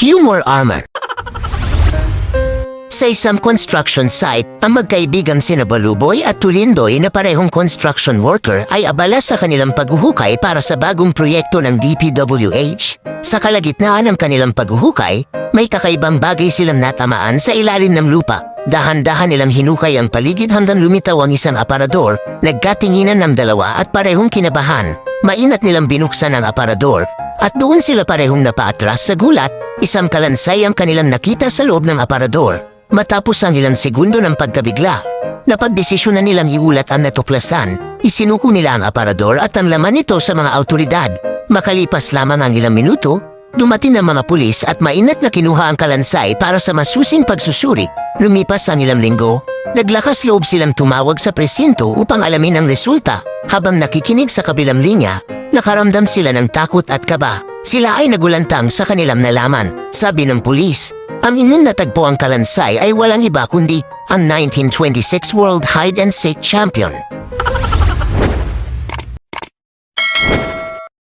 Humor armor. Sa isang construction site, ang magkaibigang sina Baluboy at Tulindoy na parehong construction worker ay abala sa kanilang paghuhukay para sa bagong proyekto ng DPWH. Sa kalagitnaan ng kanilang paghuhukay, may kakaibang bagay silang natamaan sa ilalim ng lupa. Dahan-dahan nilang hinukay ang paligid hanggang lumitaw ang isang aparador, nagkatinginan ng dalawa at parehong kinabahan. Mainat nilang binuksan ang aparador at doon sila parehong napaatras sa gulat, isang kalansay ang kanilang nakita sa loob ng aparador. Matapos ang ilang segundo ng pagkabigla, napagdesisyon na nilang iulat ang natuklasan, isinuko nila ang aparador at ang laman nito sa mga awtoridad. Makalipas lamang ang ilang minuto, dumating ang mga pulis at mainat na kinuha ang kalansay para sa masusing pagsusuri. Lumipas ang ilang linggo, naglakas loob silang tumawag sa presinto upang alamin ang resulta. Habang nakikinig sa kabilang linya, nakaramdam sila ng takot at kaba. Sila ay nagulantang sa kanilang nalaman. Sabi ng pulis, ang inyong natagpo ang kalansay ay walang iba kundi ang 1926 World Hide and Seek Champion.